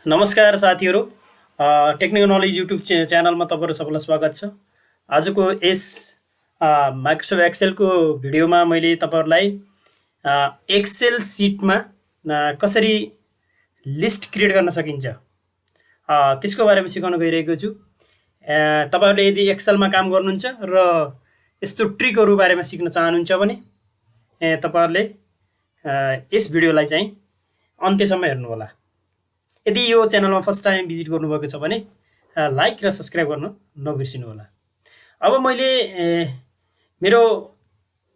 नमस्कार साथीहरू, technical knowledge YouTube च्यानलमा तपाईँहरू सबैलाई स्वागत छ। आजको यस माइक्रोसफ्ट एक्सेलको भिडियोमा मैले तपाईँहरूलाई एक्सेल सिटमा कसरी लिस्ट क्रिएट गर्न सकिन्छ त्यसको बारेमा सिकाउन गइरहेको छु। तपाईँहरूले यदि एक्सेलमा काम गर्नुहुन्छ र यस्तो ट्रिकहरू बारेमा सिक्न चाहनुहुन्छ भने तपाईँहरूले यस भिडियोलाई चाहिँ अन्त्यसम्म हेर्नुहोला। यदि यो च्यानलमा फर्स्ट टाइम भिजिट गर्नुभएको छ भने लाइक र सब्सक्राइब गर्न नबिर्सिनु होला। अब मैले मेरो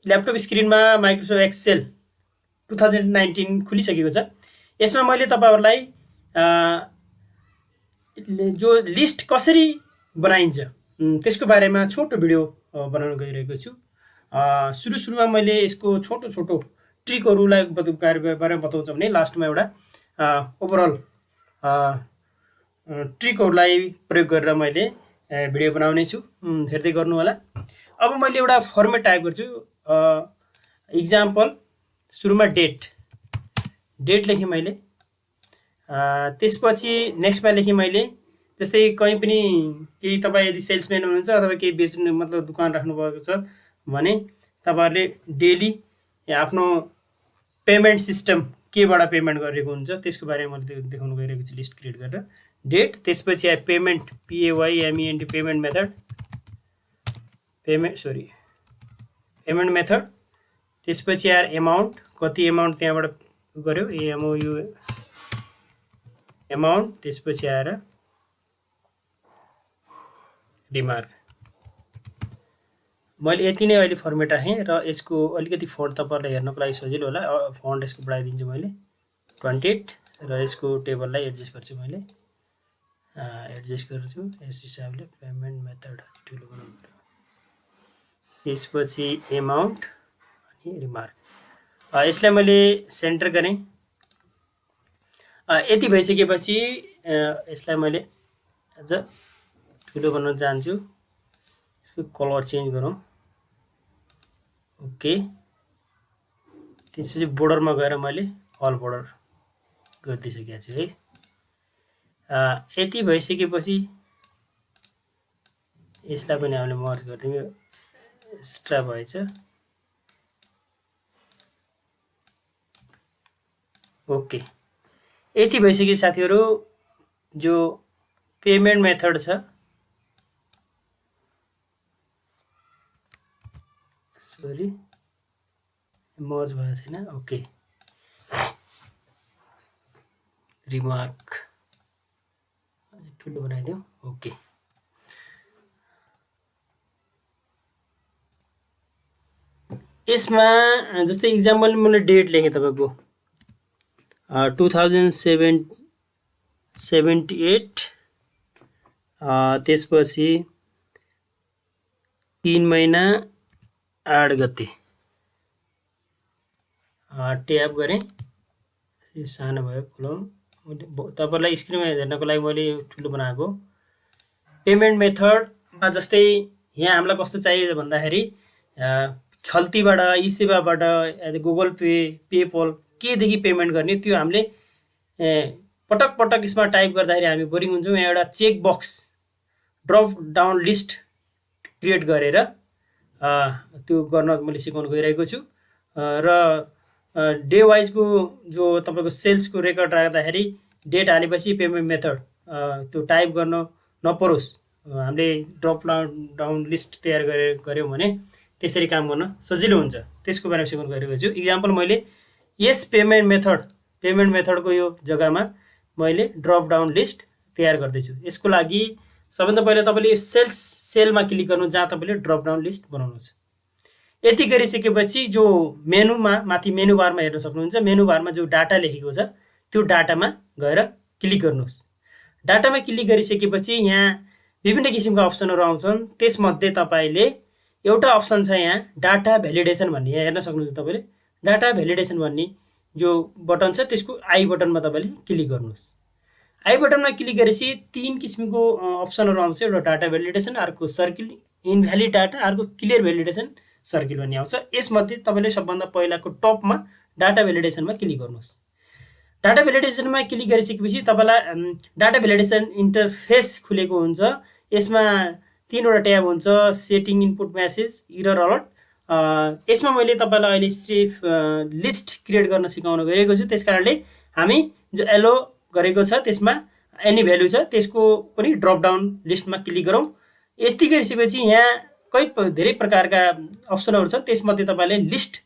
ल्यापटप स्क्रिनमा माइक्रोसफ्ट एक्सेल 2019 खुलिसकेको छ। यसमा मैले तपाईँहरूलाई जो लिस्ट कसरी बनाइन्छ त्यसको बारेमा छोटो भिडियो बनाउन गइरहेको छु। सुरुमा मैले यसको छोटो ट्रिकहरूलाई बारेमा बताउँछु भने लास्टमा एउटा ओभरअल ट्रिकहरूलाई प्रयोग गरेर मैले भिडियो बनाउने छु, हेर्दै गर्नु होला। अब मैले एउटा फर्मेट टाइप गर्छु। इक्जाम्पल सुरुमा डेट लेखेँ मैले, त्यसपछि नेक्स्टमा लेखेँ मैले। जस्तै कहीँ पनि केही तपाईँ यदि सेल्सम्यान हुनुहुन्छ अथवा केही बेच्नु मतलब दुकान राख्नुभएको छ भने तपाईँहरूले डेली आफ्नो पेमेन्ट सिस्टम केबाट पेमेन्ट गरेको हुन्छ त्यसको बारेमा मैले देखाउन गइरहेको छु लिस्ट क्रिएट गरेर। डेट, त्यसपछि आयो पेमेन्ट, PAYMENT पेमेन्ट मेथड, त्यसपछि आयो एमाउन्ट, कति एमाउन्ट त्यहाँबाट गर्यो AMOU एमाउन्ट, त्यसपछि आएर रिमार्क। मैले यति नै अहिले फर्मेट राखेँ र यसको अलिकति फन्ट तपाईँहरूलाई हेर्नको लागि सजिलो होला। फन्ट यसको बढाइदिन्छु मैले 28 र यसको टेबललाई एडजस्ट गर्छु मैले, यस हिसाबले। पेमेन्ट मेथड ठुलो बनाउनु पर्यो, त्यसपछि एमाउन्ट अनि रिमार्क। यसलाई मैले सेन्टर गरेँ। यति भइसकेपछि यसलाई मैले अझ ठुलो बनाउन चाहन्छु। यसको कलर चेन्ज गरौँ, ओके। त्यसपछि बोर्डरमा गएर मैले अल बोर्डर गरिदिइसकेको छु है। यति भइसकेपछि यसलाई पनि हामीले मर्ज गरिदिउँ, एक्स्ट्रा भएछ, ओके। यति भइसक्यो साथीहरू। जो पेमेन्ट मेथड छ, सरी मर्ज भएको छैन, ओके। रिमार्क ठुलो बनाइदिउँ, ओके। यसमा जस्तै इक्जाम्पल मैले डेट लेखेँ तपाईँको 2078, त्यसपछि 3 महिना 8 गते ट्याब गरेँ। यो सानो भयो कलम, तपाईँलाई स्क्रिनमा हेर्नको लागि मैले ठुलो बनाएको। पेमेन्ट मेथडमा जस्तै यहाँ हामीलाई कस्तो चाहियो भन्दाखेरि खल्तीबाट, ई सेवाबाट, गुगल पे, पेपल केदेखि पेमेन्ट गर्ने त्यो हामीले पटक यसमा टाइप गर्दाखेरि हामी बोरिङ हुन्छौँ। यहाँ एउटा check box drop down list create गरेर त्यो गर्न मैले सिकाउन गइरहेको छु। र डे वाइजको जो तपाईँको सेल्सको रेकर्ड राख्दाखेरि डेट हालेपछि पेमेन्ट मेथड त्यो टाइप गर्न नपरोस्, हामीले ड्रप डाउन लिस्ट तयार गऱ्यौँ भने त्यसरी काम गर्न सजिलो हुन्छ। त्यसको बारेमा सिकाउन गइरहेको छु। इक्जाम्पल मैले यस पेमेन्ट मेथडको यो जग्गामा मैले ड्रप डाउन लिस्ट तयार गर्दैछु। यसको लागि सबभन्दा पहिला तपाईँले सेलमा क्लिक गर्नु जहाँ तपाईँले ड्रप डाउन लिस्ट बनाउनु छ। यति गरिसकेपछि जो मेनुमा माथि मेनु बारमा हेर्न सक्नुहुन्छ, मेनु बारमा जो डाटा लेखेको छ त्यो डाटामा गएर क्लिक गर्नुहोस्। डाटामा क्लिक गरिसकेपछि यहाँ विभिन्न किसिमका अप्सनहरू आउँछन्। त्यसमध्ये तपाईँले एउटा अप्सन छ यहाँ डाटा भ्यालिडेसन भन्ने, यहाँ हेर्न सक्नुहुन्छ तपाईँले। डाटा भ्यालिडेसन भन्ने जो बटन छ त्यसको आई बटनमा तपाईँले क्लिक गर्नुहोस्। आई बटनमा क्लिक गरेपछि 3 किसिमको अप्सनहरू आउँछ। एउटा डाटा भ्यालिडेसन, अर्को सर्किल इनभ्यालिड डाटा, अर्को क्लियर भ्यालिडेसन सर्किल भन्ने आउँछ। यसमध्ये तपाईँले सबभन्दा पहिलाको टपमा डाटा भ्यालिडेसनमा क्लिक गर्नुहोस्। डाटा भ्यालिडेसनमा क्लिक गरिसकेपछि तपाईँलाई डाटा भ्यालिडेसन इन्टरफेस खुलेको हुन्छ। यसमा 3वटा ट्याब हुन्छ, setting, input, message, error alert. यसमा मैले तपाईँलाई अहिले सिर्फ लिस्ट क्रिएट गर्न सिकाउन गएको छु। त्यस कारणले हामी जो एलो गरेको छ त्यसमा एनी भ्यालु छ त्यसको पनि ड्रपडाउन लिस्टमा क्लिक गरौँ। यति गरिसकेपछि यहाँ धेरै प्रकारका अप्सनहरू छन्, त्यसमध्ये तपाईँले लिस्ट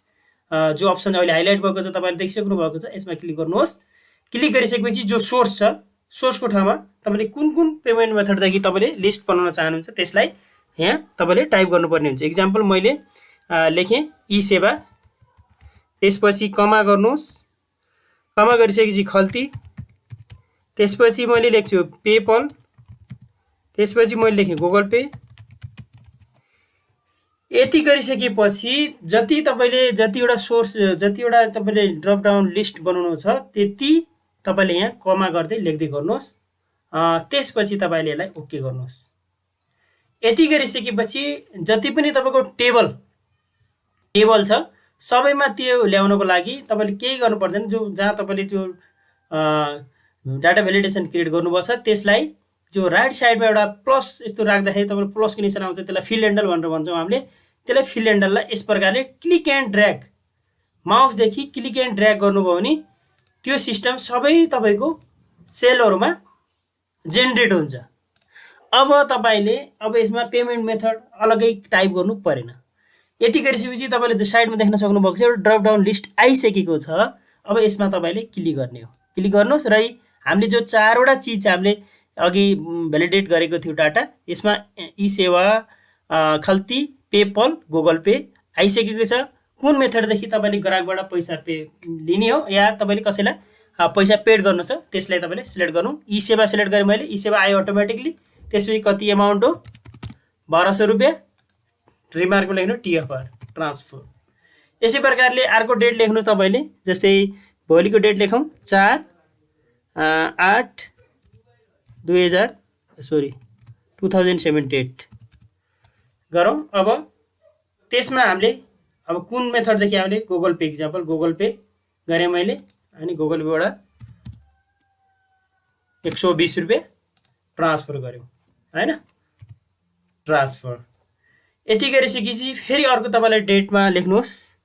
जो अप्सन अहिले हाइलाइट भएको छ तपाईँले देखिसक्नु भएको छ, यसमा क्लिक गर्नुहोस्। क्लिक गरिसकेपछि जो सोर्स छ, सोर्सको ठाउँमा तपाईँले कुन कुन पेमेन्ट मेथडदेखि तपाईँले लिस्ट बनाउन चाहनुहुन्छ त्यसलाई यहाँ तपाईँले टाइप गर्नुपर्ने हुन्छ। इक्जाम्पल मैले लेखेँ ई सेवा, त्यसपछि कमा गर्नुहोस्। कमा गरिसकेपछि खल्ती, त्यसपछि मैले लेख्छु पेपल, त्यसपछि मैले लेखेँ गुगल पे। यति गरिसकेपछि जतिवटा सोर्स, जतिवटा तपाईँले ड्रपडाउन लिस्ट बनाउनु छ त्यति तपाईँले यहाँ कमा गर्दै लेख्दै गर्नुहोस्। त्यसपछि तपाईँले यसलाई ओके गर्नुहोस्। यति गरिसकेपछि जति पनि तपाईँको टेबल छ सबैमा त्यो ल्याउनको लागि तपाईँले केही गर्नु पर्दैन। जो जहाँ तपाईँले त्यो डाटा भ्यालिडेसन क्रिएट गर्नुभएको छ त्यसलाई जो राइट साइडमा एउटा प्लस यस्तो राख्दाखेरि तपाईँले प्लसको निशान आउँछ, त्यसलाई फिल ह्यान्डल भनेर भन्छौँ हामीले। त्यसलाई फिल ह्यान्डललाई यस प्रकारले क्लिक एन्ड ड्र्याग, माउसदेखि क्लिक एन्ड ड्र्याग गर्नुभयो भने त्यो सिस्टम सबै तपाईँको सेलहरूमा जेनेरेट हुन्छ। अब तपाईँले यसमा पेमेन्ट मेथड अलग्गै टाइप गर्नु परेन। यति गरिसकेपछि तपाईँले साइडमा देख्न सक्नुभएको छ एउटा ड्रपडाउन लिस्ट आइसकेको छ। अब यसमा तपाईँले क्लिक गर्ने हो। क्लिक गर्नुहोस् र हामीले जो 4वटा चिज हामीले अघि भ्यालिडेट गरेको थियो डाटा, यसमा ई सेवा, खल्ती, पेपल, गुगल पे आइसकेको छ। कुन मेथडदेखि तपाईँले ग्राहकबाट पैसा लिने हो या तपाईँले कसैलाई पैसा पेड गर्नु छ त्यसलाई तपाईँले सिलेक्ट गर्नु। ई सेवा सिलेक्ट गरेँ मैले, ई सेवा आयो अटोमेटिकली। त्यसपछि कति एमाउन्ट हो, 1200 रुपियाँ। रिमार्कमा लेख्नु टिएफआर, ट्रान्सफर। यसै प्रकारले अर्को डेट लेख्नु तपाईँले, जस्तै भोलिको डेट लेखौँ 4/8/2078 गरौँ। अब त्यसमा हामीले कुन मेथडदेखि हामीले Google pay, example Google pay गरेँ मैले, अनि गुगल पेबाट 120 रुपियाँ ट्रान्सफर गऱ्यौँ हैन, ट्रान्सफर। यति गरिसकेपछि फेरि अर्को तपाईँले डेटमा लेख्नुहोस्,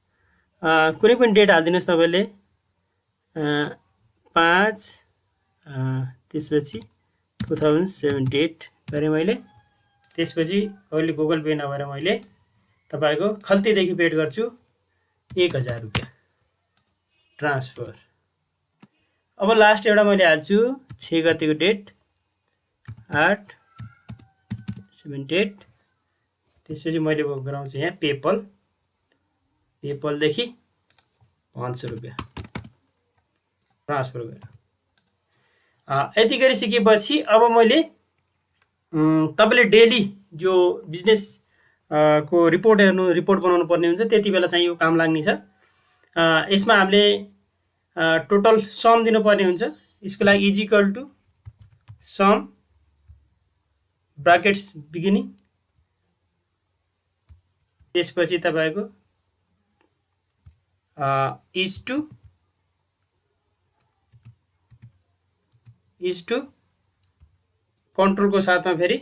कुनै पनि डेट हालिदिनुहोस् तपाईँले, 5 त्यसपछि 2078 गरेँ मैले। त्यसपछि अहिले गुगल पे नभएर मैले तपाईँको खल्तीदेखि पेड गर्छु 1000 रुपियाँ ट्रान्सफर। अब लास्ट एउटा मैले हाल्छु 6 गतेको डेट 8/78। त्यसपछि मैले गराउँछु यहाँ पेपलदेखि 500 रुपियाँ ट्रान्सफर गरेँ। यति गरिसकेपछि अब मैले तपाईँले डेली जो बिजनेस को रिपोर्ट बनाउनु पर्ने हुन्छ, त्यति बेला चाहिँ यो काम लाग्ने छ। यसमा हामीले टोटल सम दिनुपर्ने हुन्छ। यसको लागि is equal to sum brackets beginning, त्यसपछि तपाईँको इज टु कन्ट्रोलको साथमा फेरि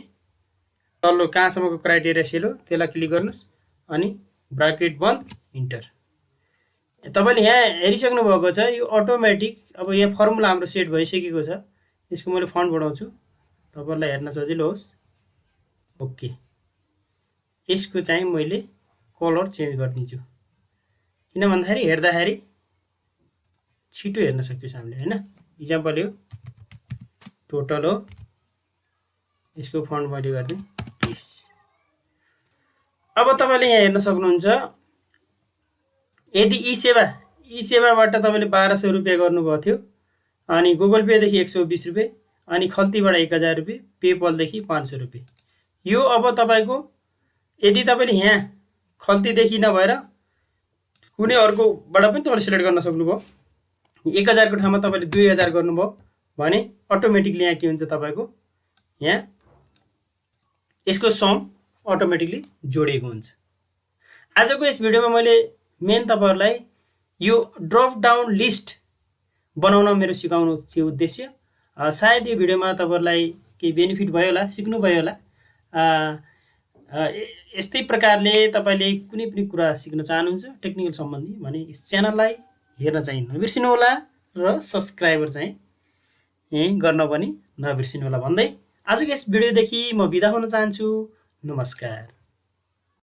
तल्लो कहाँसम्मको क्राइटेरिया सेल हो त्यसलाई क्लिक गर्नुहोस्, अनि ब्राकेट बन्द, इन्टर। तपाईँले यहाँ हेरिसक्नु भएको छ यो अटोमेटिक। अब यहाँ फर्मुला हाम्रो सेट भइसकेको छ। यसको मैले फन्ट बढाउँछु तपाईँलाई हेर्न सजिलो होस्। ओके, यसको चाहिँ मैले कलर चेन्ज गरिदिन्छु, किन भन्दाखेरि हेर्दाखेरि छिटो हेर्न सक्छौँ हामीले हैन। इक्जाम्पल यो टोटल हो, यसको फन्ट मैले गरिदिएँ 30। अब तपाईँले यहाँ हेर्न सक्नुहुन्छ, यदि ई सेवाबाट तपाईँले 1200 रुपियाँ गर्नुभएको थियो, अनि गुगल पेदेखि 120 रुपियाँ, अनि खल्तीबाट 1000 रुपियाँ, पेपलदेखि 500 रुपियाँ। यो अब तपाईँको यदि तपाईँले यहाँ खल्तीदेखि नभएर कुनै अर्कोबाट पनि तपाईँले सिलेक्ट गर्न सक्नुभयो, 1000 को ठाउँमा तपाईँले 2000 गर्नुभयो भने अटोमेटिकली यहाँ के हुन्छ तपाईँको यहाँ यसको सम अटोमेटिकली जोडिएको हुन्छ। आजको यस भिडियोमा मैले मेन तपाईँहरूलाई यो ड्रप डाउन लिस्ट बनाउन मेरो सिकाउनु थियो उद्देश्य। सायद यो भिडियोमा तपाईँहरूलाई केही बेनिफिट भयो होला, सिक्नुभयो होला। यस्तै प्रकारले तपाईँले कुनै पनि कुरा सिक्न चाहनुहुन्छ टेक्निकल सम्बन्धी भने यस च्यानललाई हेर्न चाहिँ नबिर्सिनुहोला र सब्सक्राइबर चाहिँ गर्न पनि नबिर्सिनुहोला भन्दै आजको यस भिडियोदेखि म बिदा हुन चाहन्छु। नमस्कार।